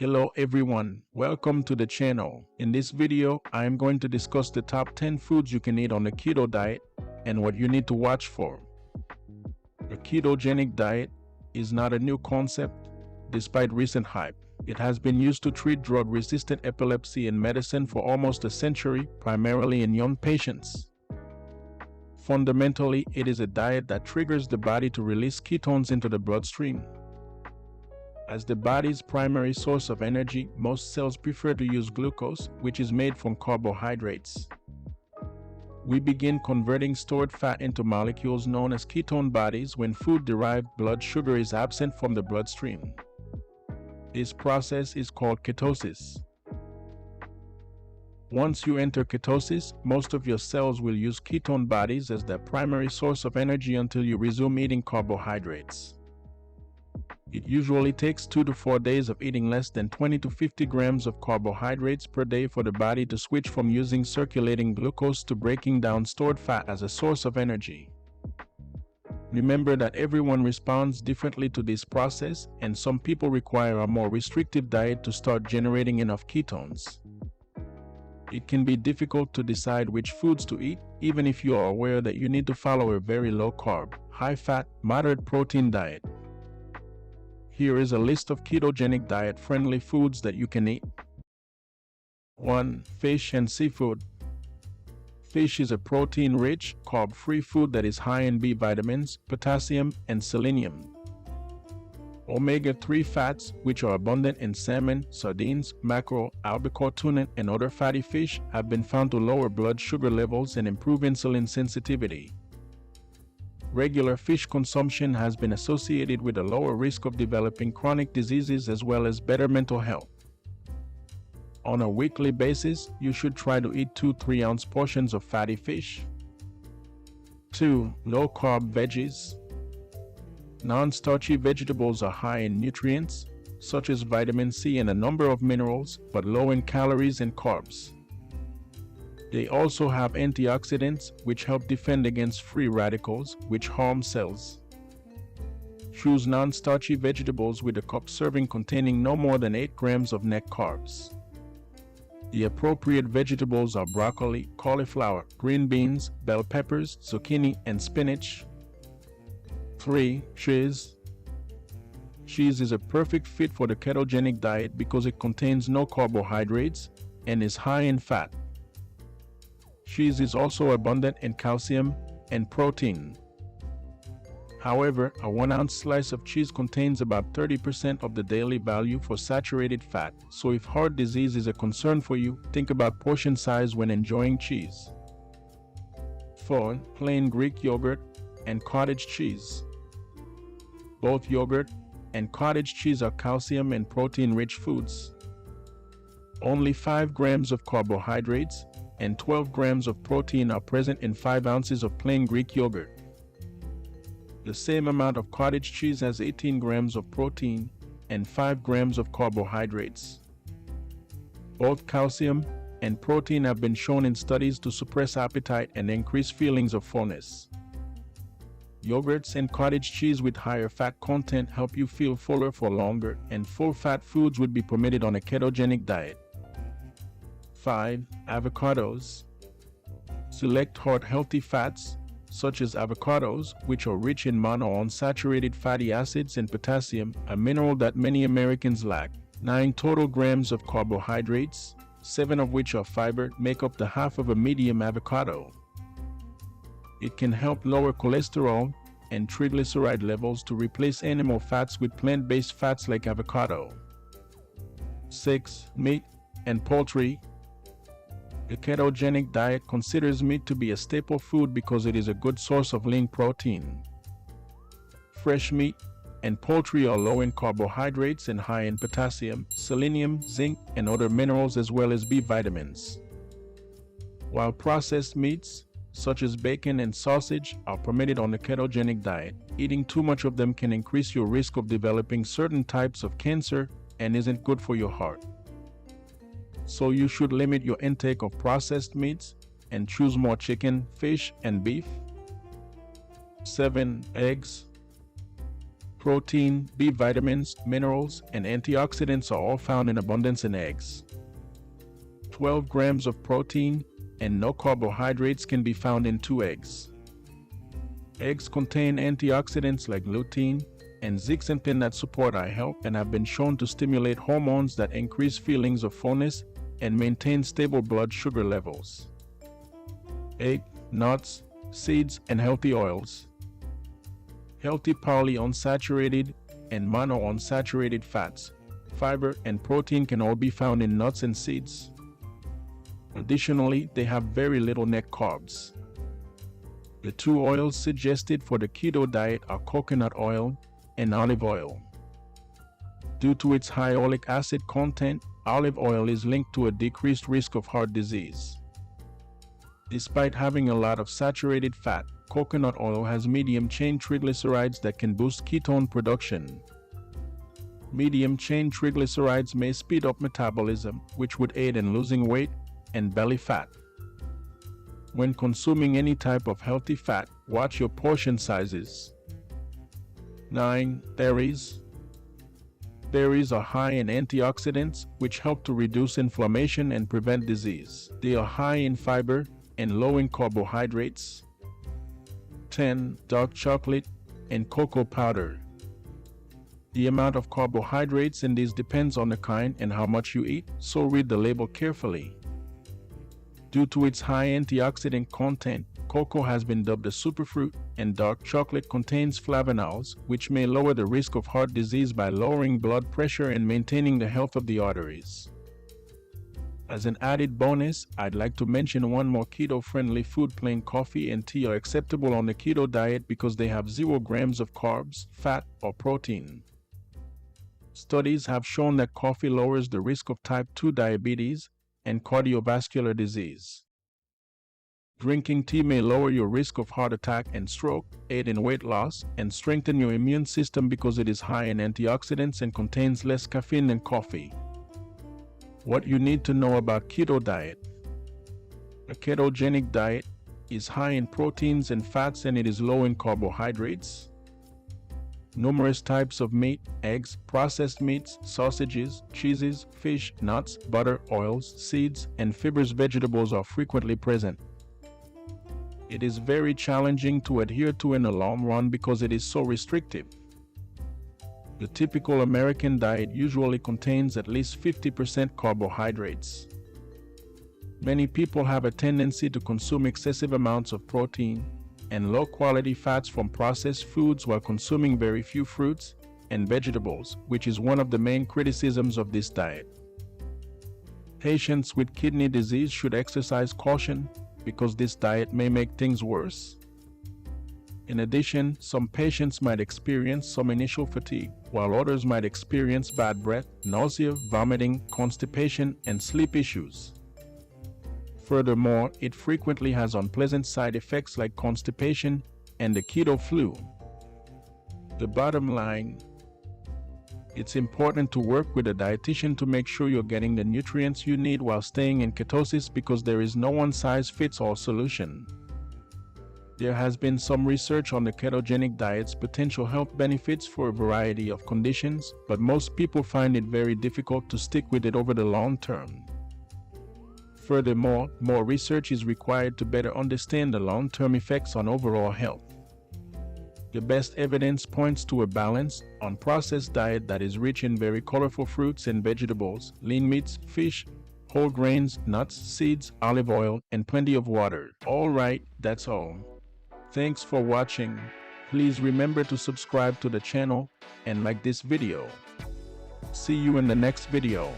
Hello everyone, welcome to the channel. In this video, I am going to discuss the top 10 foods you can eat on the keto diet and what you need to watch for. A ketogenic diet is not a new concept, despite recent hype. It has been used to treat drug-resistant epilepsy in medicine for almost a century, primarily in young patients. Fundamentally, it is a diet that triggers the body to release ketones into the bloodstream. As the body's primary source of energy, most cells prefer to use glucose, which is made from carbohydrates. We begin converting stored fat into molecules known as ketone bodies when food-derived blood sugar is absent from the bloodstream. This process is called ketosis. Once you enter ketosis, most of your cells will use ketone bodies as their primary source of energy until you resume eating carbohydrates. It usually takes 2 to 4 days of eating less than 20 to 50 grams of carbohydrates per day for the body to switch from using circulating glucose to breaking down stored fat as a source of energy. Remember that everyone responds differently to this process, and some people require a more restrictive diet to start generating enough ketones. It can be difficult to decide which foods to eat, even if you are aware that you need to follow a very low-carb, high-fat, moderate protein diet. Here is a list of ketogenic diet-friendly foods that you can eat. 1. Fish and seafood. Fish is a protein-rich, carb-free food that is high in B vitamins, potassium, and selenium. Omega-3 fats, which are abundant in salmon, sardines, mackerel, albacore tuna, and other fatty fish, have been found to lower blood sugar levels and improve insulin sensitivity. Regular fish consumption has been associated with a lower risk of developing chronic diseases as well as better mental health. On a weekly basis, you should try to eat 2 3-ounce portions of fatty fish. 2. Low-carb veggies. Non-starchy vegetables are high in nutrients, such as vitamin C and a number of minerals, but low in calories and carbs. They also have antioxidants, which help defend against free radicals, which harm cells. Choose non-starchy vegetables with a cup serving containing no more than 8 grams of net carbs. The appropriate vegetables are broccoli, cauliflower, green beans, bell peppers, zucchini, and spinach. 3. Cheese. Cheese is a perfect fit for the ketogenic diet because it contains no carbohydrates and is high in fat. Cheese is also abundant in calcium and protein. However, a 1-ounce slice of cheese contains about 30% of the daily value for saturated fat, so if heart disease is a concern for you, think about portion size when enjoying cheese. 4. Plain Greek yogurt and cottage cheese. Both yogurt and cottage cheese are calcium and protein-rich foods. Only 5 grams of carbohydrates and 12 grams of protein are present in 5 ounces of plain Greek yogurt. The same amount of cottage cheese has 18 grams of protein and 5 grams of carbohydrates. Both calcium and protein have been shown in studies to suppress appetite and increase feelings of fullness. Yogurts and cottage cheese with higher fat content help you feel fuller for longer, and full-fat foods would be permitted on a ketogenic diet. 5. Avocados. Select heart-healthy fats, such as avocados, which are rich in monounsaturated fatty acids and potassium, a mineral that many Americans lack. 9 total grams of carbohydrates, 7 of which are fiber, make up the half of a medium avocado. It can help lower cholesterol and triglyceride levels to replace animal fats with plant-based fats like avocado. 6. Meat and poultry. The ketogenic diet considers meat to be a staple food because it is a good source of lean protein. Fresh meat and poultry are low in carbohydrates and high in potassium, selenium, zinc, and other minerals as well as B vitamins. While processed meats, such as bacon and sausage, are permitted on the ketogenic diet, eating too much of them can increase your risk of developing certain types of cancer and isn't good for your heart. So you should limit your intake of processed meats and choose more chicken, fish, and beef. 7. Eggs. Protein, B vitamins, minerals, and antioxidants are all found in abundance in eggs. 12 grams of protein and no carbohydrates can be found in 2 eggs. Eggs contain antioxidants like lutein and zeaxanthin that support eye health and have been shown to stimulate hormones that increase feelings of fullness and maintain stable blood sugar levels. Egg, nuts, seeds, and healthy oils. Healthy polyunsaturated and monounsaturated fats, fiber, and protein can all be found in nuts and seeds. Additionally, they have very little net carbs. The 2 oils suggested for the keto diet are coconut oil and olive oil. Due to its high oleic acid content, olive oil is linked to a decreased risk of heart disease. Despite having a lot of saturated fat, coconut oil has medium-chain triglycerides that can boost ketone production. Medium-chain triglycerides may speed up metabolism, which would aid in losing weight and belly fat. When consuming any type of healthy fat, watch your portion sizes. 9. Berries. Berries are high in antioxidants, which help to reduce inflammation and prevent disease. They are high in fiber and low in carbohydrates. 10. Dark chocolate and cocoa powder. The amount of carbohydrates in these depends on the kind and how much you eat, so read the label carefully. Due to its high antioxidant content, cocoa has been dubbed a superfruit, and dark chocolate contains flavonols, which may lower the risk of heart disease by lowering blood pressure and maintaining the health of the arteries. As an added bonus, I'd like to mention one more keto-friendly food. Plain coffee and tea are acceptable on the keto diet because they have 0 grams of carbs, fat, or protein. Studies have shown that coffee lowers the risk of type 2 diabetes and cardiovascular disease. Drinking tea may lower your risk of heart attack and stroke, aid in weight loss, and strengthen your immune system because it is high in antioxidants and contains less caffeine than coffee. What you need to know about keto diet. A ketogenic diet is high in proteins and fats and it is low in carbohydrates. Numerous types of meat, eggs, processed meats, sausages, cheeses, fish, nuts, butter, oils, seeds, and fibrous vegetables are frequently present. It is very challenging to adhere to in the long run because it is so restrictive. The typical American diet usually contains at least 50% carbohydrates. Many people have a tendency to consume excessive amounts of protein and low-quality fats from processed foods while consuming very few fruits and vegetables, which is one of the main criticisms of this diet. Patients with kidney disease should exercise caution because this diet may make things worse. In addition, some patients might experience some initial fatigue, while others might experience bad breath, nausea, vomiting, constipation, and sleep issues. Furthermore, it frequently has unpleasant side effects like constipation and the keto flu. The bottom line: it's important to work with a dietitian to make sure you're getting the nutrients you need while staying in ketosis because there is no one-size-fits-all solution. There has been some research on the ketogenic diet's potential health benefits for a variety of conditions, but most people find it very difficult to stick with it over the long term. Furthermore, more research is required to better understand the long-term effects on overall health. The best evidence points to a balanced, unprocessed diet that is rich in very colorful fruits and vegetables, lean meats, fish, whole grains, nuts, seeds, olive oil, and plenty of water. Alright, that's all. Thanks for watching. Please remember to subscribe to the channel and like this video. See you in the next video.